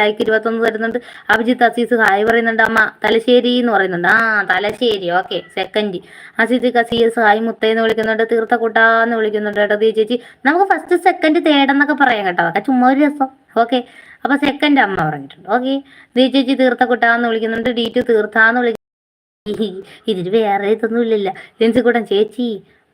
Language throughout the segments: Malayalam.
ലൈക്ക് 21 തരുന്നുണ്ട്. അഭിജിത്ത് അസീസ് ഹായ് പറയുന്നുണ്ട്. അമ്മ തലശ്ശേരി എന്ന് പറയുന്നുണ്ട്. തലശ്ശേരി ഓക്കെ. സെക്കൻഡ് അസീസിക്ക CS ഹായ് മുത്തേന്ന് വിളിക്കുന്നുണ്ട്. തീർത്ഥക്കുട്ടാന്ന് വിളിക്കുന്നുണ്ട് കേട്ടോ. ദീ ചേച്ചി നമുക്ക് ഫസ്റ്റ് സെക്കൻഡ് തേർഡ് എന്നൊക്കെ പറയാം കേട്ടോ. അതൊക്കെ ചുമ്മാ ഒരു രസം. ഓക്കെ, അപ്പൊ സെക്കൻഡ് അമ്മ പറഞ്ഞിട്ടുണ്ട്. ഓക്കെ, ദീ ചേച്ചി തീർത്ഥക്കുട്ടാന്ന് വിളിക്കുന്നുണ്ട്. D2 തീർത്ഥാന്ന് വിളിക്കുന്നുണ്ട്. ഇതിന് വേറെ ഇതൊന്നും ഇല്ലല്ല. ലിൻസിക്കൂട്ടൻ ചേച്ചി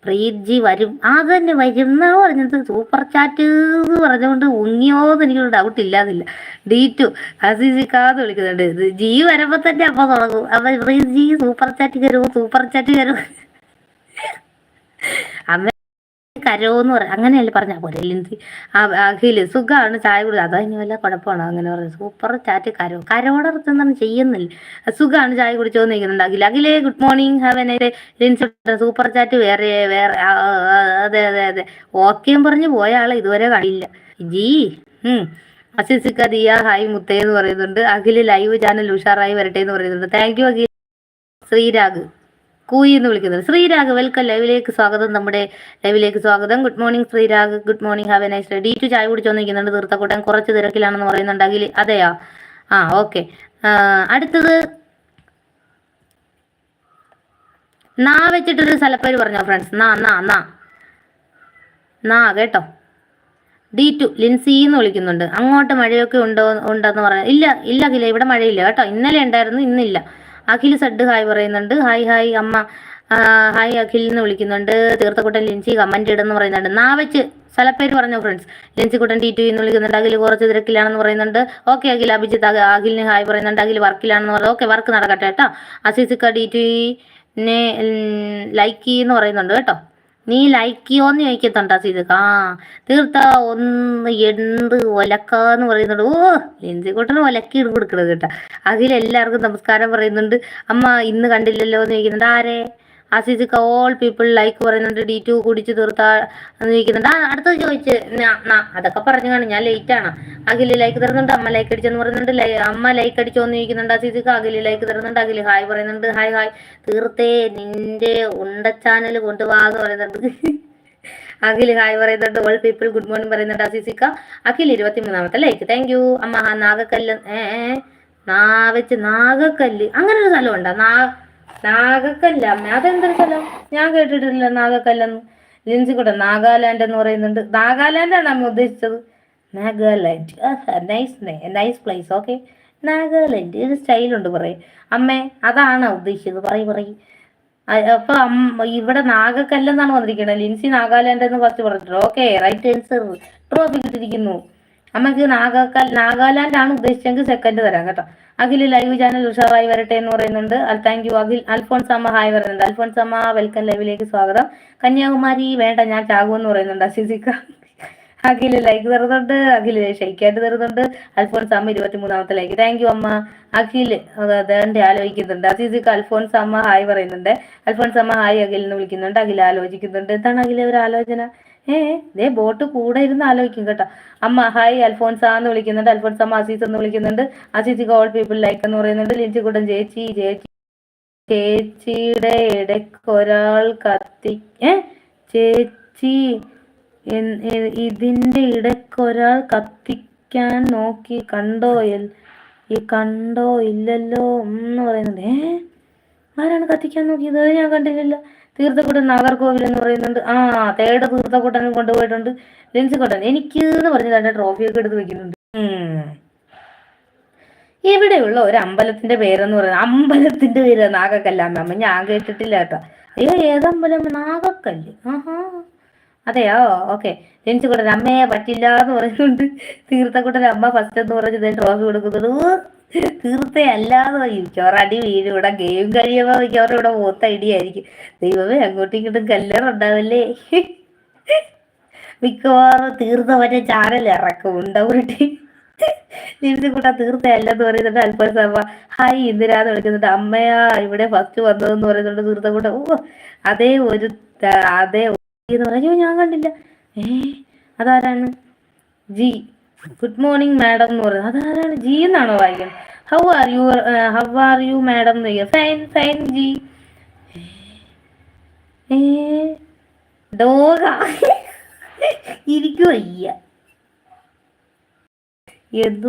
പ്രീത് വരും. അത് തന്നെ വരുന്ന പറഞ്ഞത്. സൂപ്പർ ചാറ്റ് എന്ന് പറഞ്ഞുകൊണ്ട് ഉങ്ങിയോന്ന് എനിക്കൊരു ഡൗട്ട് ഇല്ലാതില്ല. D2 അസീസിക്കാന്ന് വിളിക്കുന്നുണ്ട്. ജി വരുമ്പോ തന്നെ അപ്പൊ തുടങ്ങും. അപ്പൊ പ്രീത് സൂപ്പർ ചാറ്റ് കയറും, സൂപ്പർ ചാറ്റ് കയറും. അമ്മ കരോന്ന് പറയാം, അങ്ങനെയല്ലേ പറഞ്ഞാൽ പോലെ. ലിൻസി അഖില് സുഖമാണ് ചായ കുടിച്ചത്. അതോ ഇനി വല്ല കുഴപ്പമാണോ അങ്ങനെ പറയുന്നത്? സൂപ്പർ ചാറ്റ് കരോടർത്തൊന്നും ചെയ്യുന്നില്ല. സുഖമാണ് ചായ കുടിച്ചോന്ന് നിൽക്കുന്നുണ്ട് അഖില്. അഖിലേ good morning have a night. Lincy super chat വേറെ വേറെ. അതെ അതെ അതെ, ഓക്കെയും പറഞ്ഞു പോയ ആളെ ഇതുവരെ കണ്ടില്ല. ജി അസിസിക്ക ദിയ ഹായ് മുത്തേ എന്ന് പറയുന്നുണ്ട്. അഖില് ലൈവ് ചാനൽ ഉഷാറായി വരട്ടെ എന്ന് പറയുന്നുണ്ട്. Thank you Akhil. ശ്രീരാഗ് കൂയി എന്ന് വിളിക്കുന്നത്. ശ്രീരാഗ് വെൽക്കം, ലൈവിലേക്ക് സ്വാഗതം. നമ്മുടെ ലൈവിലേക്ക് സ്വാഗതം. Good morning Sreerag. Good morning have a nice day. D2 ചായ കുടിച്ചോന്നിരിക്കുന്നുണ്ട്. തീർത്ഥക്കൂട്ടൻ കുറച്ച് തിരക്കിലാണെന്ന് പറയുന്നുണ്ട് അഖിൽ. അതെയോ? ഓക്കെ. അടുത്തത് നാ വെച്ചിട്ടൊരു സ്ഥലപ്പേര് പറഞ്ഞോ ഫ്രണ്ട്സ്. നാ കേട്ടോ. D2 ലിൻസി എന്ന് വിളിക്കുന്നുണ്ട്. അങ്ങോട്ട് മഴയൊക്കെ ഉണ്ടെന്ന് പറയാം. ഇല്ല അഖില, ഇവിടെ മഴയില്ല കേട്ടോ. ഇന്നലെ ഉണ്ടായിരുന്നു, ഇന്നില്ല. അഖിൽ സഡ് ഹായ് പറയുന്നുണ്ട്. ഹായ് അമ്മ. ഹായ് അഖിൽ എന്ന് വിളിക്കുന്നുണ്ട്. തീർത്ഥക്കുട്ടൻ ലിൻസി കമന്റ് ഇടെന്ന് പറയുന്നുണ്ട്. നാ വെച്ച് സ്ഥലപ്പേര് പറഞ്ഞു ഫ്രണ്ട്സ്. ലിൻസിക്കുട്ടൻ D2 എന്ന് വിളിക്കുന്നുണ്ട്. അഖിൽ കുറച്ച് തിരക്കിലാണെന്ന് പറയുന്നുണ്ട്. ഓക്കെ അഖിൽ. അഭിജിത്ത് അഖിലിന് ഹായ് പറയുന്നുണ്ട്. അഖിൽ വർക്കിലാണെന്ന് പറയുന്നത്. ഓക്കെ, വർക്ക് നടക്കട്ടെ കേട്ടോ. അസീസിക്ക D2 ലൈക്ക് എന്ന് പറയുന്നുണ്ട് കേട്ടോ. നീ ലൈക്ക് ചെയ്യോന്ന് ചോദിക്കത്തുണ്ടോ സീതക്ക? തീർത്ത ഒന്ന് എന്ത് ഒലക്കാന്ന് പറയുന്നുണ്ട്. ലിൻസിക്കുട്ടന് ഒലക്കി കൊടുക്കണത് കേട്ടോ. അതിലെല്ലാവർക്കും നമസ്കാരം പറയുന്നുണ്ട്. അമ്മ ഇന്ന് കണ്ടില്ലല്ലോ എന്ന് ചോദിക്കുന്നുണ്ട്. ആരെ? അസീസിക്ക ഓൾ പീപ്പിൾ ലൈക്ക് പറയുന്നുണ്ട്. D2 കുടിച്ച് തീർത്താ എന്ന് ചോദിക്കുന്നുണ്ട്. അടുത്തത് ചോദിച്ച് അതൊക്കെ പറഞ്ഞു കാണും, ഞാൻ ലേറ്റ് ആണ്. അഖില് ലൈക്ക് തരുന്നുണ്ട്. അമ്മ ലൈക്ക് അടിച്ചെന്ന് പറയുന്നുണ്ട്. അമ്മ ലൈക്ക് അടിച്ചോന്ന് ചോദിക്കുന്നുണ്ട്. അസീസിക്ക അഖില് ലൈക്ക് തരുന്നുണ്ട്. അഖില് ഹായ് പറയുന്നുണ്ട്. ഹായ് തീർത്തേ നിന്റെ ഉണ്ട ചാനൽ കൊണ്ടുപോകാന്ന് പറയുന്നുണ്ട്. അഖില് ഹായ് പറയുന്നുണ്ട്. ഓൾ പീപ്പിൾ ഗുഡ് മോർണിംഗ് പറയുന്നുണ്ട്. അസീസിക്ക അഖിൽ 23ാമത്തെ ലൈക്ക്. താങ്ക് യു അമ്മ. നാഗക്കല്ല് വെച്ച് നാഗക്കല്ല് അങ്ങനെ ഒരു സ്ഥലം ഉണ്ടോ? നാഗക്കല്ല അമ്മ, അതെന്തൊരു സ്ഥലം? ഞാൻ കേട്ടിട്ടില്ല നാഗക്കല്ലെന്ന്. ലിൻസിക്കൂടെ നാഗാലാൻഡ് എന്ന് പറയുന്നുണ്ട്. നാഗാലാൻഡാണ് അമ്മ ഉദ്ദേശിച്ചത്. Nagaland nice place. Okay, Nagaland ഒരു സ്റ്റൈലുണ്ട് പറയും. അമ്മേ അതാണോ ഉദ്ദേശിച്ചത്? പറയും. അപ്പൊ ഇവിടെ നാഗക്കല്ലെന്നാണ് വന്നിരിക്കുന്നത്. ലിൻസി നാഗാലാൻഡ് എന്ന് ഫസ്റ്റ് പറഞ്ഞിട്ടുണ്ട്. Okay, right answer. ട്രോഫി കിട്ടിയിരിക്കുന്നു. അമ്മക്ക് നാഗാലാൻഡ് ആണ് ഉദ്ദേശിച്ചെങ്കിൽ സെക്കൻഡ് തരാം കേട്ടോ. അഖിൽ ലൈവ് ചാനൽ ഉഷാറായി വരട്ടെ എന്ന് പറയുന്നുണ്ട്. Thank you Akhil. Alphonsamma hi പറയുന്നുണ്ട്. അൽഫോൺസമ്മ വെൽക്കം, ലൈവിലേക്ക് സ്വാഗതം. കന്യാകുമാരി വേണ്ട, ഞാൻ ചാകുമെന്ന് പറയുന്നുണ്ട് അസിസിക്ക. അഖിൽ ലൈക്ക് തരുന്നുണ്ട്. അഖിൽ ഷെയ്ക്കായിട്ട് തരുന്നുണ്ട്. അൽഫോൺസമ്മ 23ാമത്തെ ലൈക്ക്. താങ്ക് യു അമ്മ. അഖിൽ അതേണ്ട ആലോചിക്കുന്നുണ്ട്. അസീസിക്ക അൽഫോൺസമ്മ ഹായ് പറയുന്നുണ്ട്. അൽഫോൺസമ്മ ഹായ് അഖിൽ എന്ന് വിളിക്കുന്നുണ്ട്. അഖിൽ ആലോചിക്കുന്നുണ്ട്. എന്താണ് അഖിൽ ഒരു ആലോചന? ദേ ബോട്ട് കൂടെ ഇരുന്ന് ആലോചിക്കും കേട്ടോ. അമ്മ ഹായ് അൽഫോൺസ എന്ന് വിളിക്കുന്നുണ്ട്. അൽഫോൺസമ്മ അസീസ് എന്ന് വിളിക്കുന്നുണ്ട്. അസീസിക്ക ഓൾ പീപ്പിൾ ലൈക്ക് എന്ന് പറയുന്നുണ്ട്. ലിൻസിക്കുട്ടൻ ചേച്ചിയുടെ ഇടയ്ക്കൊരാൾ ചേച്ചി ഇതിന്റെ ഇടയ്ക്കൊരാൾ കത്തിക്കാൻ നോക്കി കണ്ടോ ഇല്ലല്ലോ എന്ന് പറയുന്നുണ്ട്. ആരാണ് കത്തിക്കാൻ നോക്കിയത്? ഞാൻ കണ്ടില്ലല്ലോ. തീർത്ഥക്കുട്ടൻ നാഗർകോവിൽ എന്ന് പറയുന്നുണ്ട്. തേടെ തീർത്ഥക്കുട്ടനും കൊണ്ടുപോയിട്ടുണ്ട്. ലിൻസിക്കുട്ടൻ എനിക്ക് എന്ന് പറഞ്ഞ് തന്നെ ട്രോഫിയൊക്കെ എടുത്ത് വെക്കുന്നുണ്ട്. എവിടെയുള്ള ഒരു അമ്പലത്തിന്റെ പേരെന്ന് പറയുന്നത്? അമ്പലത്തിന്റെ പേര് നാഗക്കല്ലാമ്മ. ഞാൻ കേട്ടിട്ടില്ല കേട്ടോ. അയ്യോ, ഏതമ്പലം? നാഗക്കല്ല്. അതെയോ? ഓക്കെ. ലിൻസിക്കുട്ടൻ അമ്മയെ പറ്റില്ല എന്ന് പറയുന്നുണ്ട്. തീർത്ഥക്കുട്ടൻ അമ്മ ഫസ്റ്റ് എന്ന് പറഞ്ഞത് ട്രോഫി കൊടുക്കുന്നുള്ളൂ. തീർത്തേ അല്ലാതെ മിക്കവാറും വീഴും. ഇവിടെ ഗെയിം കഴിയുമ്പോൾ മിക്കവാറും ഇവിടെ മൂത്ത ഐഡിയായിരിക്കും. ദൈവമേ, അങ്ങോട്ടും ഇങ്ങോട്ടും കല്ലറുണ്ടാവില്ലേ? മിക്കവാറും തീർത്ത മറ്റേ ചാനൽ ഇറക്കും ഉണ്ടാവൂട്ടി. ലിൻസിക്കുട്ട തീർത്ത അല്ലെന്ന് പറയുന്നുണ്ട്. അൽഫോൺസമ്മ ഹായ് ഇന്ദിരാന്ന് വിളിക്കുന്നുണ്ട്. അമ്മയാ ഇവിടെ ഫസ്റ്റ് വന്നതെന്ന് പറയുന്നുണ്ട്. തീർത്ഥക്കൂട്ട അതേ എന്ന് പറഞ്ഞു. ഞാൻ കണ്ടില്ല. അതാരാണ്? ജി ഗുഡ് മോർണിംഗ് മാഡം എന്ന് പറയുന്നത്. അതാരാണ്? ജി എന്നാണോ വായിക്കുന്നത്? ഹൗ ആർ യു മാഡം എന്ന് ചോദിക്കുക. Fine G. ഡോഗ ഇരിക്കുവയ്യ എന്തു